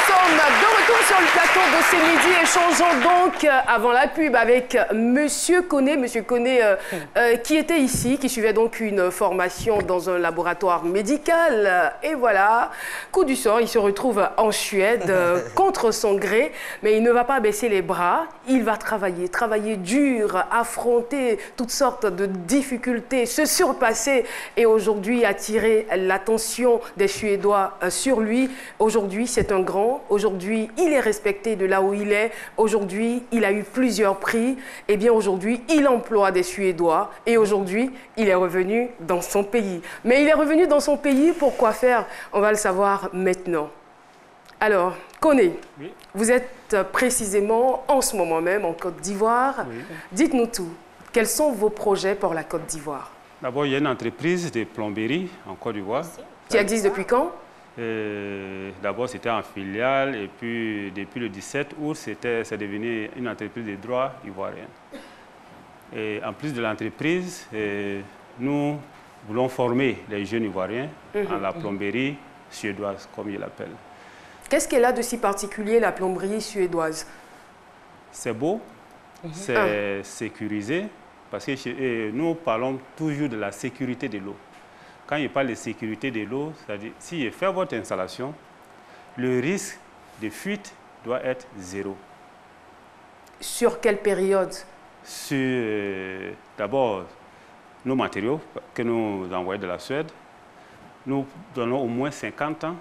sommes de retour sur le plateau de ce midi. Échangeons donc avant la pub avec Monsieur Koné. Monsieur Koné qui était ici, qui suivait donc une formation dans un laboratoire médical. Et voilà, coup du sort, il se retrouve en Suède contre son gré. Mais il ne va pas baisser les bras. Il va travailler dur, affronter toutes sortes de difficultés, se surpasser et aujourd'hui attirer l'attention des Suédois sur lui. Aujourd'hui, c'est un grand. Aujourd'hui, il est respecté de là où il est. Aujourd'hui, il a eu plusieurs prix. Et bien aujourd'hui, il emploie des Suédois. Et aujourd'hui, il est revenu dans son pays. Mais il est revenu dans son pays pour quoi faire? On va le savoir maintenant. Alors, Koné, oui. Vous êtes précisément en ce moment même en Côte d'Ivoire. Oui. Dites-nous tout. Quels sont vos projets pour la Côte d'Ivoire? D'abord, il y a une entreprise de plomberie en Côte d'Ivoire. Qui existe depuis quand? D'abord, c'était en filiale et puis depuis le 17 août, c'est devenu une entreprise de droit ivoirien. Et en plus de l'entreprise, nous voulons former les jeunes ivoiriens en la plomberie suédoise, comme ils l'appellent. Qu'est-ce qu'elle a de si particulier, la plomberie suédoise? C'est beau, c'est sécurisé, parce que nous parlons toujours de la sécurité de l'eau. Quand il parle de sécurité de l'eau, c'est-à-dire si je fais votre installation, le risque de fuite doit être zéro. Sur quelle période? Sur d'abord nos matériaux que nous envoyons de la Suède. Nous donnons au moins 50 ans.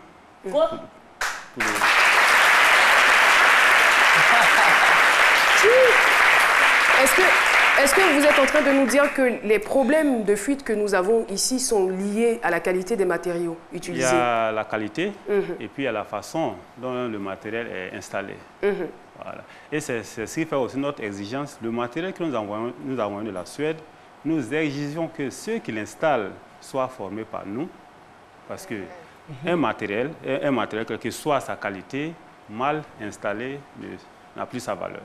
Quoi? Est-ce que vous êtes en train de nous dire que les problèmes de fuite que nous avons ici sont liés à la qualité des matériaux utilisés? Il y a la qualité et puis il y a la façon dont le matériel est installé. Voilà. Et c'est ce qui fait aussi notre exigence. Le matériel que nous envoyons de la Suède, nous exigeons que ceux qui l'installent soient formés par nous. Parce que un matériel, quelle que soit sa qualité, mal installé, n'a plus sa valeur.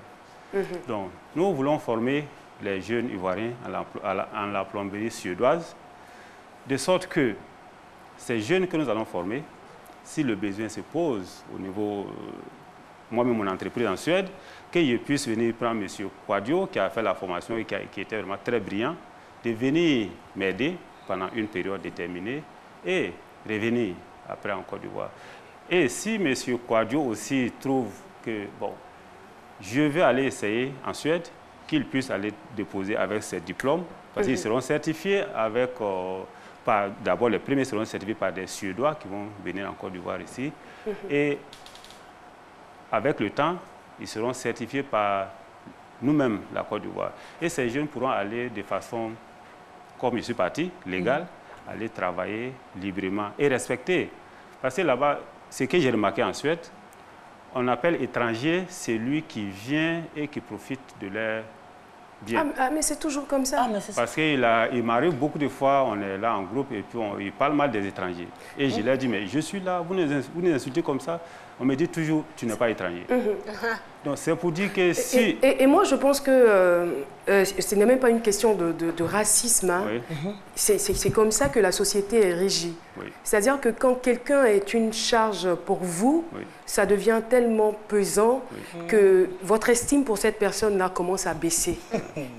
Donc, nous voulons former les jeunes Ivoiriens en la plomberie suédoise, de sorte que ces jeunes que nous allons former, si le besoin se pose au niveau, moi-même mon entreprise en Suède, qu'ils puissent venir prendre M. Quadio, qui a fait la formation et qui était vraiment très brillant, de venir m'aider pendant une période déterminée et revenir après en Côte d'Ivoire. Et si M. Quadio aussi trouve que, bon, je vais aller essayer en Suède, qu'ils puissent aller déposer avec ces diplômes, parce qu'ils seront certifiés avec, d'abord les premiers seront certifiés par des Suédois qui vont venir en Côte d'Ivoire ici, et avec le temps, ils seront certifiés par nous-mêmes, la Côte d'Ivoire. Et ces jeunes pourront aller de façon, comme je suis parti, légale, aller travailler librement et respecter. Parce que là-bas, ce que j'ai remarqué en Suède, on appelle étranger celui qui vient et qui profite de leur bien. Ah, mais c'est toujours comme ça. Parce qu'il m'arrive beaucoup de fois, on est là en groupe et puis il parle mal des étrangers. Et je leur dis, mais je suis là, vous nous insultez comme ça. On me dit toujours, tu n'es pas étranger. Donc c'est pour dire que si... Et moi, je pense que ce n'est même pas une question de racisme. Hein. C'est comme ça que la société est régie. C'est-à-dire que quand quelqu'un est une charge pour vous, ça devient tellement pesant que votre estime pour cette personne-là commence à baisser.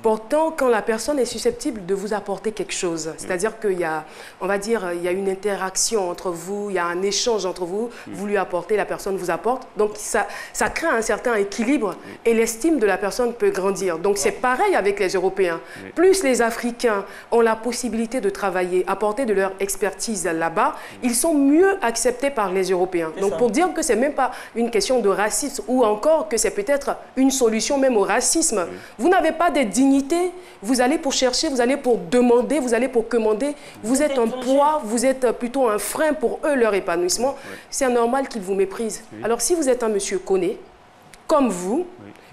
Pourtant, quand la personne est susceptible de vous apporter quelque chose, c'est-à-dire qu'il y a, on va dire, il y a une interaction entre vous, il y a un échange entre vous, vous lui apportez, la personne vous apporte, donc ça crée un certain équilibre et l'estime de la personne peut grandir. Donc c'est pareil avec les Européens. Plus les Africains ont la possibilité de travailler, apporter de leur expertise là-bas, ils sont mieux acceptés par les Européens. Donc pour dire que c'est même pas une question de racisme ou encore que c'est peut-être une solution même au racisme. Vous n'avez pas de dignité, vous allez pour chercher, vous allez pour demander, vous allez pour commander, vous êtes un poids, vous êtes plutôt un frein pour eux, leur épanouissement. C'est normal qu'ils vous méprisent. Alors si vous êtes un monsieur Koné, comme vous,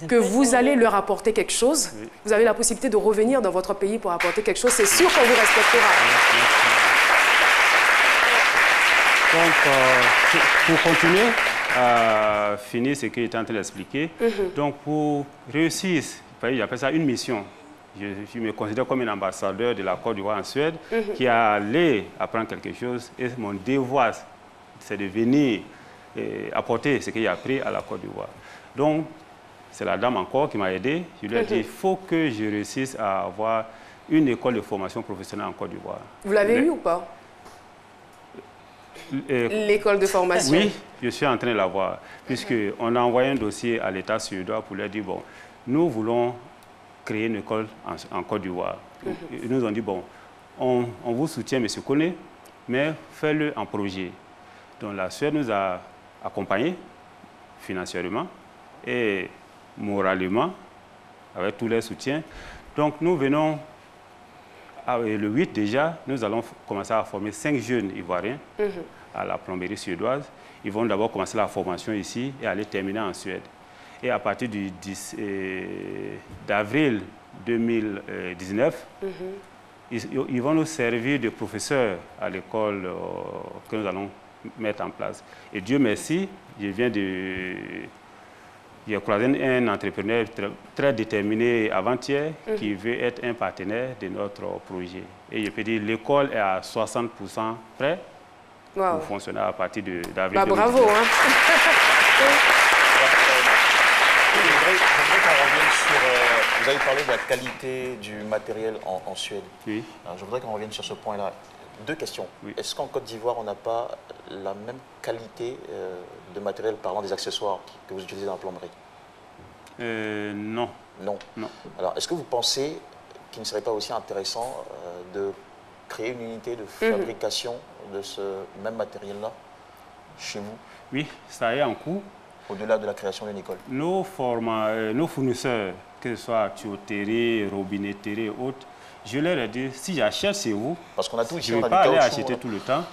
que vous allez leur apporter quelque chose, vous avez la possibilité de revenir dans votre pays pour apporter quelque chose, c'est sûr qu'on vous respectera. Donc, pour continuer à finir ce que j'étais en train d'expliquer, donc pour réussir, j'appelle ça une mission. Je me considère comme un ambassadeur de la Côte d'Ivoire en Suède qui est allé apprendre quelque chose et mon devoir, c'est de venir apporter ce qu'il a appris à la Côte d'Ivoire. Donc, c'est la dame encore qui m'a aidé. Je lui ai dit, il faut que je réussisse à avoir une école de formation professionnelle en Côte d'Ivoire. Vous l'avez eu ou pas? L'école de formation? Oui, je suis en train de l'avoir, puisqu'on a envoyé un dossier à l'État suédois pour leur dire, bon, nous voulons créer une école en Côte d'Ivoire. Ils nous ont dit, bon, on vous soutient, M. Koné, mais faites-le en projet. Donc la Suède nous a accompagnés financièrement et moralement, avec tous les soutiens. Donc nous venons, le 8 déjà, nous allons commencer à former 5 jeunes Ivoiriens à la plomberie suédoise. Ils vont d'abord commencer la formation ici et aller terminer en Suède. Et à partir du 10 d'avril 2019, ils vont nous servir de professeurs à l'école que nous allons mettre en place. Et Dieu merci, j'ai croisé un entrepreneur très déterminé avant-hier qui veut être un partenaire de notre projet. Et je peux dire l'école est à 60% prêt pour fonctionner à partir d'avril 2019. Bravo, hein. J'aimerais qu'on revienne sur... vous avez parlé de la qualité du matériel en Suède. Oui. Alors, je voudrais qu'on revienne sur ce point-là. 2 questions. Oui. Est-ce qu'en Côte d'Ivoire, on n'a pas la même qualité de matériel, parlant des accessoires que vous utilisez dans la plomberie? Non. Non. Alors, est-ce que vous pensez qu'il ne serait pas aussi intéressant de créer une unité de fabrication de ce même matériel-là chez vous? Oui, ça est en cours. Au-delà de la création d'une école. Nos fournisseurs, que ce soit tuyauterie, robinetterie et autres, je leur ai dit, si j'achète chez vous, parce qu'on a tout ici, je ne vais pas aller acheter tout le temps.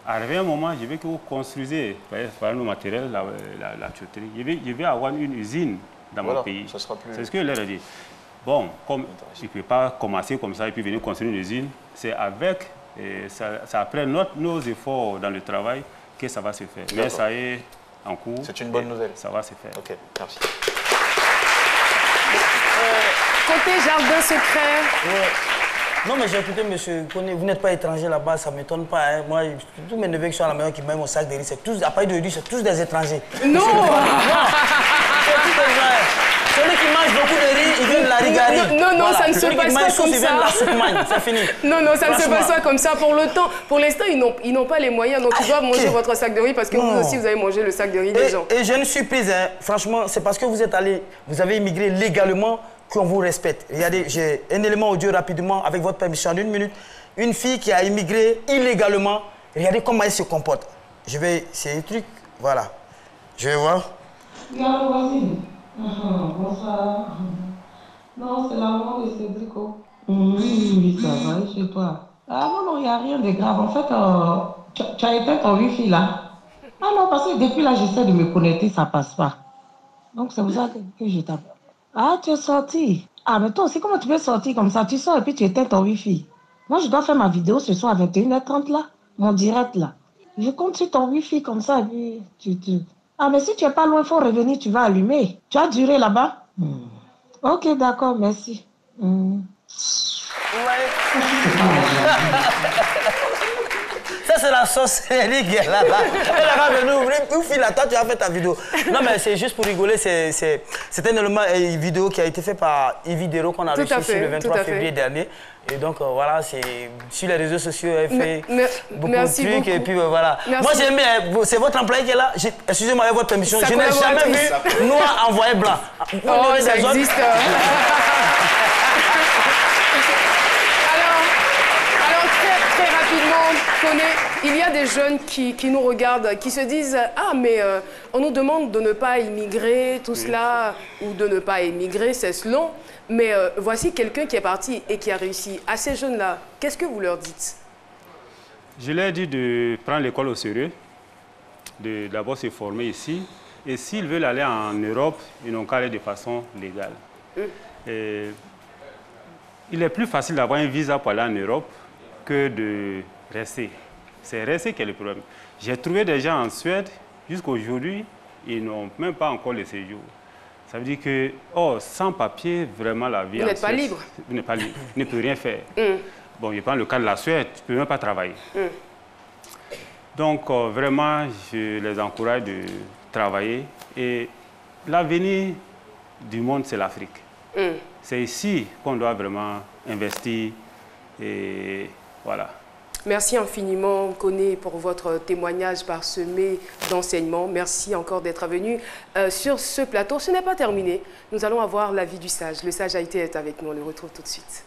Arrivé un moment, je veux que vous construisez par nos matériels, la tuyauterie. Je vais avoir une usine dans mon pays. Ça sera plus... C'est ce que je leur ai dit. Bon, comme je ne peux pas commencer comme ça et puis venir construire une usine, c'est avec, c'est après nos efforts dans le travail que ça va se faire. Mais ça est en cours. C'est une bonne nouvelle. Ça va se faire. Ok, merci. Côté jardin secret. Ouais. Non, mais j'ai écouté, monsieur Koné, vous n'êtes pas étranger là-bas, ça ne m'étonne pas. Hein. Moi, tous mes neveux qui sont à la maison qui mettent mon sac de riz, c'est tous, à part de riz, c'est tous des étrangers. Non. C'est tous des gens. Celui qui mange beaucoup de riz, il vient de la rigari. Non, voilà. Ça ne se passe pas comme ça. C'est fini. Non, ça ne se passe pas comme ça. Pour l'instant, ils n'ont pas les moyens, donc ils doivent manger votre sac de riz parce que vous aussi, vous avez mangé le sac de riz des gens. Et j'ai une surprise, hein. Franchement, c'est parce que vous avez immigré légalement qu'on vous respecte. Regardez, j'ai un élément audio rapidement, avec votre permission, en 1 minute. Une fille qui a immigré illégalement, regardez comment elle se comporte. C'est un truc, voilà. Je vais voir. Regarde, voici. Bonsoir. Non, c'est la maman de Cédrico. Oui, ça va, et chez toi? Ah non, il n'y a rien de grave. En fait, tu as éteint ton wifi là. Ah non, parce que depuis là, j'essaie de me connecter, ça passe pas. Donc c'est pour ça que je t'appelle. Ah, tu es sorti. Ah, mais toi aussi, comment tu peux sortir comme ça? Tu sors et puis tu éteins ton wifi. Moi, je dois faire ma vidéo ce soir à 21h30 là, mon direct là. Je compte sur ton wifi comme ça et puis Ah, mais si tu n'es pas loin, il faut revenir, tu vas allumer. Tu as duré là-bas? Ok, d'accord, merci. Ça, c'est la sorcellerie qui est là-bas. Elle a venu ouvrir, ouf, là, toi, tu as fait ta vidéo. Non, mais c'est juste pour rigoler. C'est un élément vidéo qui a été fait par Yves Dero qu'on a reçu sur le 23 février dernier. Et donc, voilà, c'est sur les réseaux sociaux, elle fait beaucoup de trucs. Et puis, voilà. Merci. Moi, j'ai aimé, c'est votre employé qui est là. Excusez-moi, avec votre permission, je n'ai jamais vu noir envoyé blanc. Oh, ça existe. Il y a des jeunes qui nous regardent, qui se disent « Ah, mais on nous demande de ne pas immigrer, tout cela, ou de ne pas immigrer, c'est long. » Mais voici quelqu'un qui est parti et qui a réussi. À ces jeunes-là, qu'est-ce que vous leur dites? Je leur dis de prendre l'école au sérieux, d'abord se former ici. Et s'ils veulent aller en Europe, ils n'ont qu'à aller de façon légale. Il est plus facile d'avoir un visa pour aller en Europe que de rester. C'est rester qui est le problème. J'ai trouvé des gens en Suède, jusqu'à aujourd'hui, ils n'ont même pas encore le séjour. Ça veut dire que, sans papier, vraiment la vie en Suède... Vous n'êtes pas libre. Vous n'êtes pas libre. Vous ne pouvez rien faire. Bon, je prends le cas de la Suède, tu ne peux même pas travailler. Donc, vraiment, je les encourage de travailler. Et l'avenir du monde, c'est l'Afrique. C'est ici qu'on doit vraiment investir. Et voilà. Merci infiniment, Koné, pour votre témoignage parsemé d'enseignements. Merci encore d'être venu sur ce plateau. Ce n'est pas terminé. Nous allons avoir l'avis du sage. Le sage Haïté est avec nous. On le retrouve tout de suite.